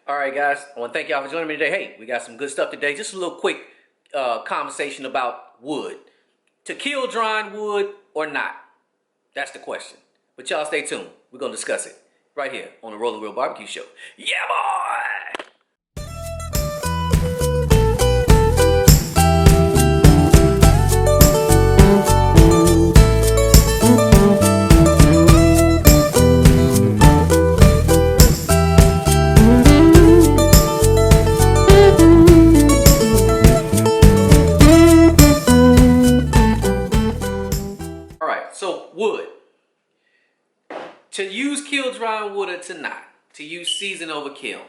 All right, guys, I want to thank y'all for joining me today. Hey, we got some good stuff today. Just a little quick conversation about wood. To kill drying wood or not? That's the question. But y'all stay tuned. We're going to discuss it right here on the Rolling Real Barbecue Show. Yeah, boy! So wood, to use kiln dried wood or to not, to use season over kiln,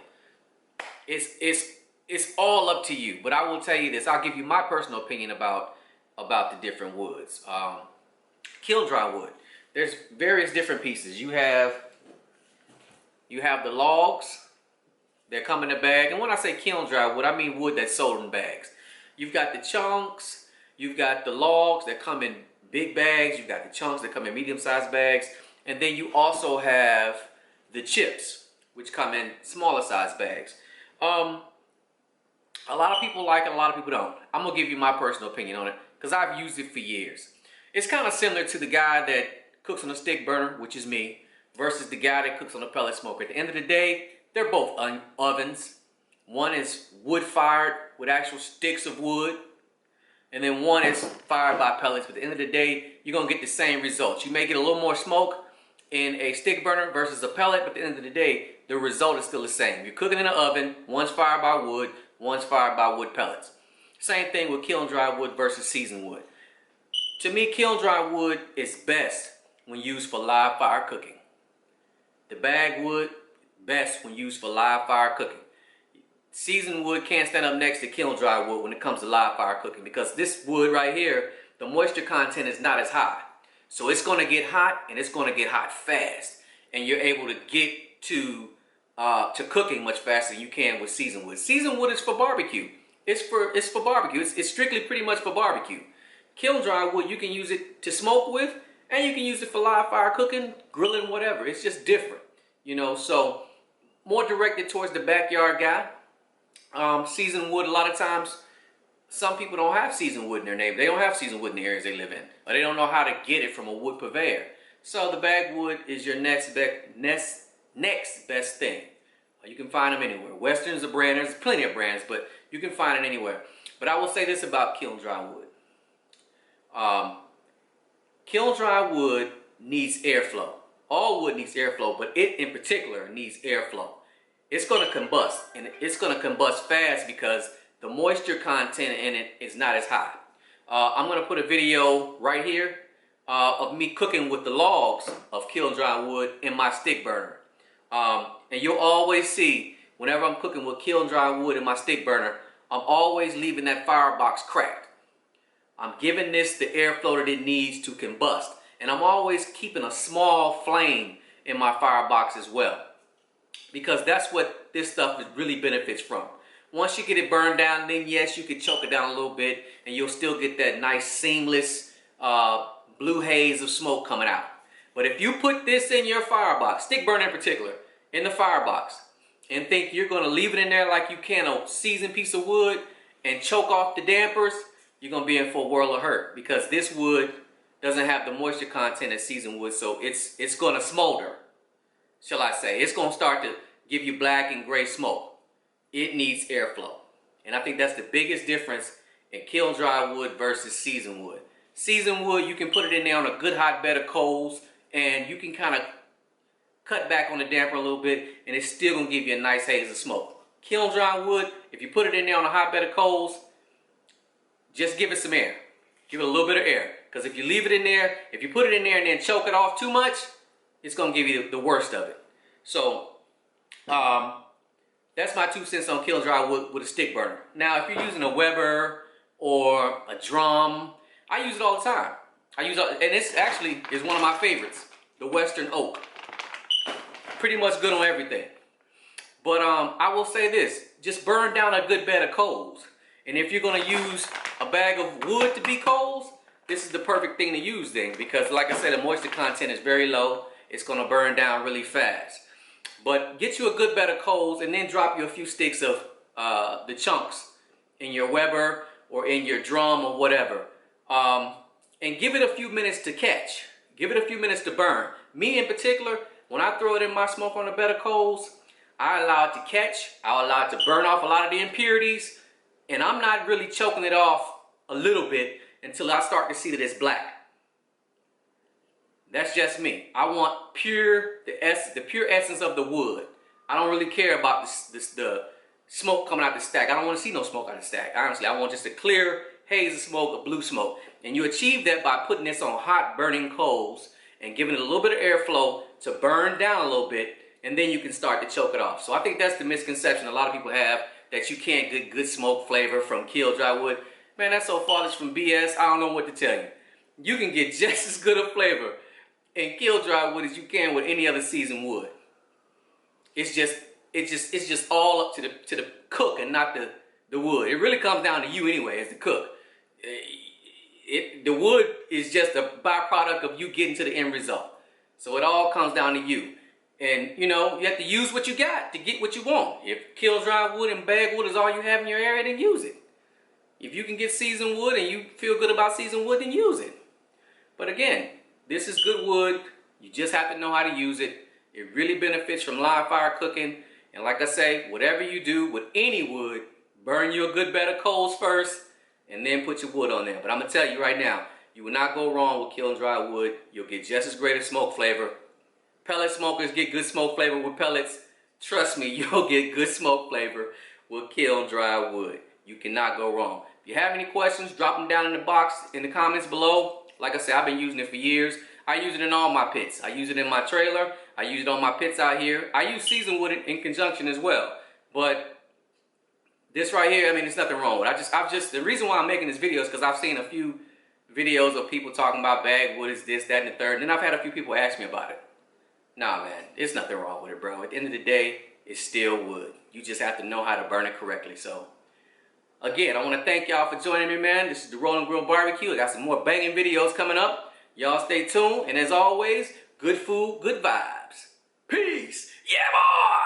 it's all up to you. But I will tell you this: I'll give you my personal opinion about the different woods. Kiln dried wood. There's various different pieces. You have the logs that come in a bag, and when I say kiln dried wood, I mean wood that's sold in bags. You've got the chunks. You've got the logs that come in big bags. You've got the chunks that come in medium-sized bags, and then you also have the chips, which come in smaller sized bags. A lot of people like it, a lot of people don't. I'm gonna give you my personal opinion on it because I've used it for years. It's kind of similar to the guy that cooks on a stick burner, which is me, versus the guy that cooks on a pellet smoker. At the end of the day, they're both ovens. One is wood fired with actual sticks of wood, and then one is fired by pellets. But at the end of the day, you're gonna get the same results. You may get a little more smoke in a stick burner versus a pellet, but at the end of the day, the result is still the same. You're cooking in an oven, one's fired by wood, one's fired by wood pellets. Same thing with kiln dried wood versus seasoned wood. To me, kiln dried wood is best when used for live fire cooking. The bag wood, best when used for live fire cooking. Seasoned wood can't stand up next to kiln dried wood when it comes to live fire cooking, because this wood right here, the moisture content is not as high. So it's going to get hot, and it's going to get hot fast, and you're able to get to cooking much faster than you can with seasoned wood. Seasoned wood is for barbecue. It's for barbecue. It's strictly pretty much for barbecue. Kiln dried wood, you can use it to smoke with, and you can use it for live fire cooking, grilling, whatever. It's just different, you know. So more directed towards the backyard guy. Seasoned wood, a lot of times, some people don't have seasoned wood in their neighborhood. They don't have seasoned wood in the areas they live in, or they don't know how to get it from a wood purveyor. So the bag wood is your next best thing. You can find them anywhere. Western's a brand. There's plenty of brands, but you can find it anywhere. But I will say this about kiln dry wood. Kiln dry wood needs airflow. All wood needs airflow, but it in particular needs airflow. It's going to combust, and it's going to combust fast because the moisture content in it is not as high. I'm going to put a video right here of me cooking with the logs of kiln dry wood in my stick burner. And you'll always see, whenever I'm cooking with kiln dry wood in my stick burner, I'm always leaving that firebox cracked. I'm giving this the airflow that it needs to combust. And I'm always keeping a small flame in my firebox as well, because that's what this stuff really benefits from. Once you get it burned down, then yes, you can choke it down a little bit, and you'll still get that nice seamless blue haze of smoke coming out. But if you put this in your firebox, stick burner in particular, in the firebox, and think you're going to leave it in there like you can a seasoned piece of wood and choke off the dampers, you're going to be in for a world of hurt, because this wood doesn't have the moisture content as seasoned wood, so it's going to smolder, shall I say. It's going to start to give you black and gray smoke. It needs airflow. And I think that's the biggest difference in kiln dry wood versus seasoned wood. Seasoned wood, you can put it in there on a good hot bed of coals, and you can kind of cut back on the damper a little bit, and it's still going to give you a nice haze of smoke. Kiln dry wood, if you put it in there on a hot bed of coals, just give it some air. Give it a little bit of air. Because if you leave it in there, if you put it in there and then choke it off too much, it's going to give you the worst of it. So, that's my 2 cents on kiln dry wood with a stick burner. Now, if you're using a Weber or a drum, I use it all the time. And this actually is one of my favorites, the Western oak. Pretty much good on everything. But I will say this, just burn down a good bed of coals. And if you're going to use a bag of wood to be coals, this is the perfect thing to use then, because like I said, the moisture content is very low. It's going to burn down really fast. But get you a good bed of coals and then drop you a few sticks of the chunks in your Weber or in your drum or whatever. And give it a few minutes to catch. Give it a few minutes to burn. Me in particular, when I throw it in my smoke on a bed of coals, I allow it to catch. I allow it to burn off a lot of the impurities. And I'm not really choking it off a little bit until I start to see that it's black. That's just me. I want the pure essence of the wood. I don't really care about the smoke coming out the stack. I don't want to see no smoke out of the stack. Honestly, I want just a clear haze of smoke, a blue smoke. And you achieve that by putting this on hot burning coals and giving it a little bit of airflow to burn down a little bit, and then you can start to choke it off. So I think that's the misconception a lot of people have, that you can't get good smoke flavor from Kiln Dried Wood. Man, that's so farthest from BS, I don't know what to tell you. You can get just as good a flavor in Kiln Dried Wood as you can with any other seasoned wood. It's just all up to the cook and not the wood. It really comes down to you anyway as the cook. The wood is just a byproduct of you getting to the end result. So it all comes down to you. And you know, you have to use what you got to get what you want. If Kiln Dried Wood and bag wood is all you have in your area, then use it. If you can get seasoned wood and you feel good about seasoned wood, then use it. But again, this is good wood. You just have to know how to use it. It really benefits from live fire cooking. And like I say, whatever you do with any wood, burn you a good bed of coals first and then put your wood on there. But I'm going to tell you right now, you will not go wrong with Kiln Dried Wood. You'll get just as great a smoke flavor. Pellet smokers get good smoke flavor with pellets. Trust me, you'll get good smoke flavor with Kiln Dried Wood. You cannot go wrong. If you have any questions, drop them down in the box, in the comments below. Like I said, I've been using it for years. I use it in all my pits. I use it in my trailer. I use it on my pits out here. I use seasoned wood in conjunction as well. But this right here, I mean, there's nothing wrong with it. The reason why I'm making this video is because I've seen a few videos of people talking about bag wood is this, that, and the third. And then I've had a few people ask me about it. Nah, man, there's nothing wrong with it, bro. At the end of the day, it's still wood. You just have to know how to burn it correctly. So, again, I want to thank y'all for joining me, man. This is the Roll and Grill Barbecue. I got some more banging videos coming up. Y'all stay tuned. And as always, good food, good vibes. Peace. Yeah, boy!